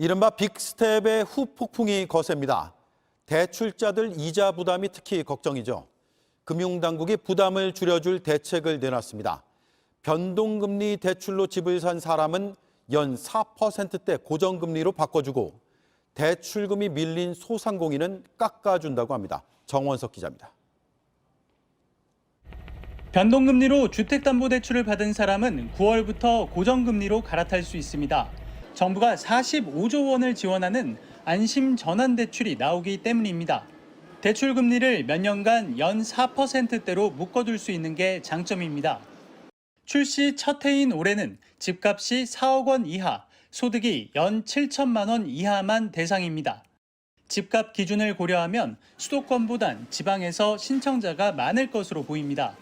이른바 빅스텝의 후폭풍이 거셉니다. 대출자들 이자 부담이 특히 걱정이죠. 금융당국이 부담을 줄여줄 대책을 내놨습니다. 변동금리 대출로 집을 산 사람은 연 4%대 고정금리로 바꿔주고 대출금이 밀린 소상공인은 깎아준다고 합니다. 정원석 기자입니다. 변동금리로 주택담보대출을 받은 사람은 9월부터 고정금리로 갈아탈 수 있습니다. 정부가 45조 원을 지원하는 안심전환대출이 나오기 때문입니다. 대출금리를 몇 년간 연 4%대로 묶어둘 수 있는 게 장점입니다. 출시 첫 해인 올해는 집값이 4억 원 이하, 소득이 연 7천만 원 이하만 대상입니다. 집값 기준을 고려하면 수도권보단 지방에서 신청자가 많을 것으로 보입니다.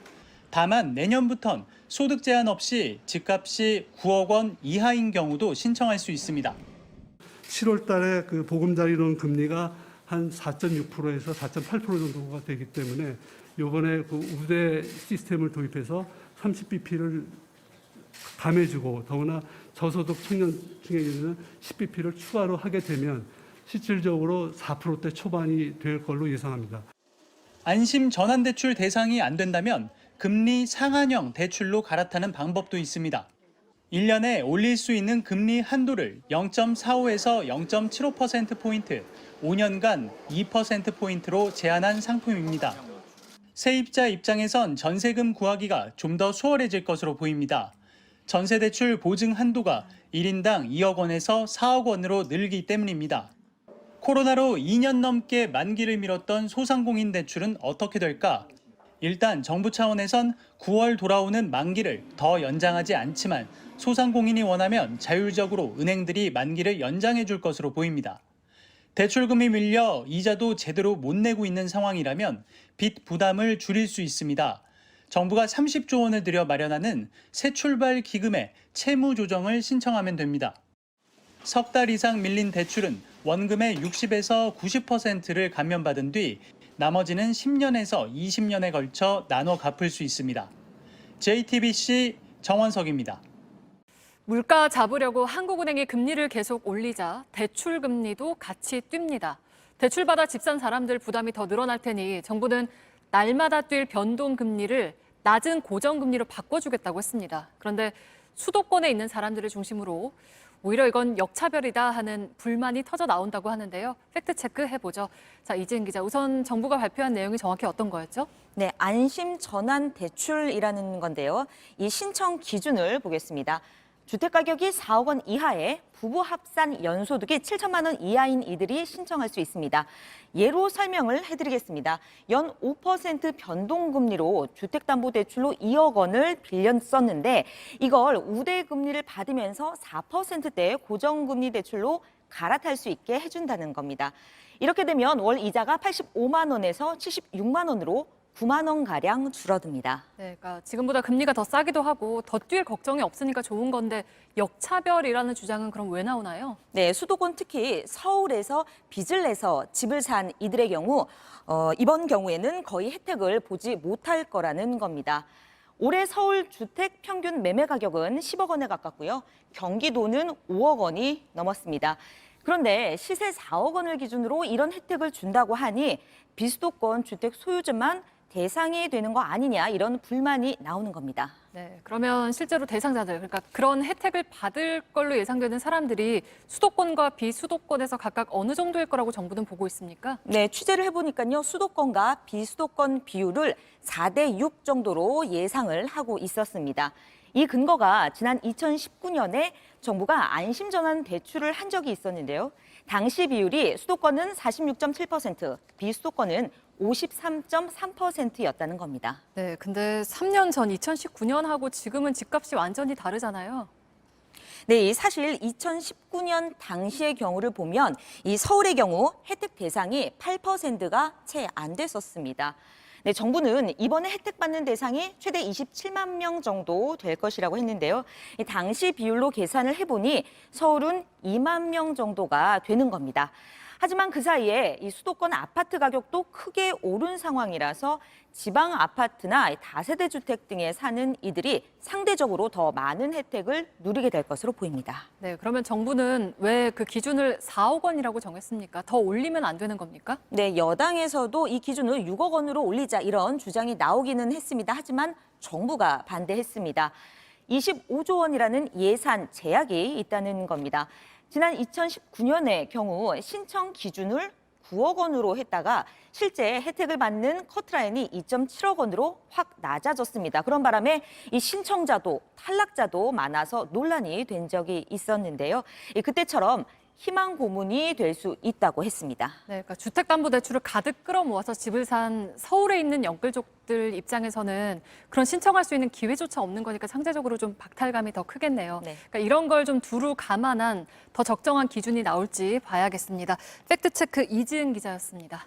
다만 내년부턴 소득 제한 없이 집값이 9억 원 이하인 경우도 신청할 수 있습니다. 7월 달에 그 보금자리론 금리가 한 4.6%에서 4.8% 정도가 되기 때문에 이번에 그 우대 시스템을 도입해서 30bp를 감해주고 더구나 저소득 청년 중에는 10bp를 추가로 하게 되면 실질적으로 4%대 초반이 될 걸로 예상합니다. 안심 전환대출 대상이 안 된다면 금리 상한형 대출로 갈아타는 방법도 있습니다. 1년에 올릴 수 있는 금리 한도를 0.45에서 0.75%포인트, 5년간 2%포인트로 제한한 상품입니다. 세입자 입장에선 전세금 구하기가 좀 더 수월해질 것으로 보입니다. 전세대출 보증 한도가 1인당 2억 원에서 4억 원으로 늘기 때문입니다. 코로나로 2년 넘게 만기를 미뤘던 소상공인 대출은 어떻게 될까? 일단 정부 차원에선 9월 돌아오는 만기를 더 연장하지 않지만 소상공인이 원하면 자율적으로 은행들이 만기를 연장해 줄 것으로 보입니다. 대출금이 밀려 이자도 제대로 못 내고 있는 상황이라면 빚 부담을 줄일 수 있습니다. 정부가 30조 원을 들여 마련하는 새출발 기금에 채무 조정을 신청하면 됩니다. 석 달 이상 밀린 대출은 원금의 60에서 90%를 감면받은 뒤 나머지는 10년에서 20년에 걸쳐 나눠 갚을 수 있습니다. JTBC 정원석입니다. 물가 잡으려고 한국은행이 금리를 계속 올리자 대출 금리도 같이 뜁니다. 대출받아 집 산 사람들 부담이 더 늘어날 테니 정부는 날마다 뛸 변동 금리를 낮은 고정 금리로 바꿔주겠다고 했습니다. 그런데 수도권에 있는 사람들을 중심으로 오히려 이건 역차별이다 하는 불만이 터져 나온다고 하는데요. 팩트체크 해보죠. 자, 이지은 기자, 우선 정부가 발표한 내용이 정확히 어떤 거였죠? 네, 안심 전환 대출이라는 건데요. 이 신청 기준을 보겠습니다. 주택가격이 4억 원 이하에 부부 합산 연소득이 7천만 원 이하인 이들이 신청할 수 있습니다. 예로 설명을 해드리겠습니다. 연 5% 변동금리로 주택담보대출로 2억 원을 빌렸었는데 이걸 우대금리를 받으면서 4%대 고정금리 대출로 갈아탈 수 있게 해준다는 겁니다. 이렇게 되면 월 이자가 85만 원에서 76만 원으로 9만 원가량 줄어듭니다. 네, 그러니까 지금보다 금리가 더 싸기도 하고 더 뛸 걱정이 없으니까 좋은 건데 역차별이라는 주장은 그럼 왜 나오나요? 네, 수도권 특히 서울에서 빚을 내서 집을 산 이들의 경우 이번 경우에는 거의 혜택을 보지 못할 거라는 겁니다. 올해 서울 주택 평균 매매 가격은 10억 원에 가깝고요. 경기도는 5억 원이 넘었습니다. 그런데 시세 4억 원을 기준으로 이런 혜택을 준다고 하니 비수도권 주택 소유주만 대상이 되는 거 아니냐 이런 불만이 나오는 겁니다. 네, 그러면 실제로 대상자들, 그러니까 그런 혜택을 받을 걸로 예상되는 사람들이 수도권과 비수도권에서 각각 어느 정도일 거라고 정부는 보고 있습니까? 네, 취재를 해보니까요. 수도권과 비수도권 비율을 4대 6 정도로 예상을 하고 있었습니다. 이 근거가 지난 2019년에 정부가 안심전환 대출을 한 적이 있었는데요. 당시 비율이 수도권은 46.7%, 비수도권은 53.3%였다는 겁니다. 네, 근데 3년 전 2019년하고 지금은 집값이 완전히 다르잖아요. 네, 사실 2019년 당시의 경우를 보면 이 서울의 경우 혜택 대상이 8%가 채 안 됐었습니다. 네, 정부는 이번에 혜택받는 대상이 최대 27만 명 정도 될 것이라고 했는데요. 당시 비율로 계산을 해보니 서울은 2만 명 정도가 되는 겁니다. 하지만 그 사이에 이 수도권 아파트 가격도 크게 오른 상황이라서 지방 아파트나 다세대 주택 등에 사는 이들이 상대적으로 더 많은 혜택을 누리게 될 것으로 보입니다. 네, 그러면 정부는 왜 그 기준을 4억 원이라고 정했습니까? 더 올리면 안 되는 겁니까? 네, 여당에서도 이 기준을 6억 원으로 올리자 이런 주장이 나오기는 했습니다. 하지만 정부가 반대했습니다. 25조 원이라는 예산 제약이 있다는 겁니다. 지난 2019년의 경우 신청 기준을 9억 원으로 했다가 실제 혜택을 받는 커트라인이 2.7억 원으로 확 낮아졌습니다. 그런 바람에 이 신청자도 탈락자도 많아서 논란이 된 적이 있었는데요. 그때처럼 희망 고문이 될 수 있다고 했습니다. 네, 그러니까 주택담보대출을 가득 끌어모아서 집을 산 서울에 있는 영끌족들 입장에서는 그런 신청할 수 있는 기회조차 없는 거니까 상대적으로 좀 박탈감이 더 크겠네요. 네. 그러니까 이런 걸 좀 두루 감안한 더 적정한 기준이 나올지 봐야겠습니다. 팩트체크 이지은 기자였습니다.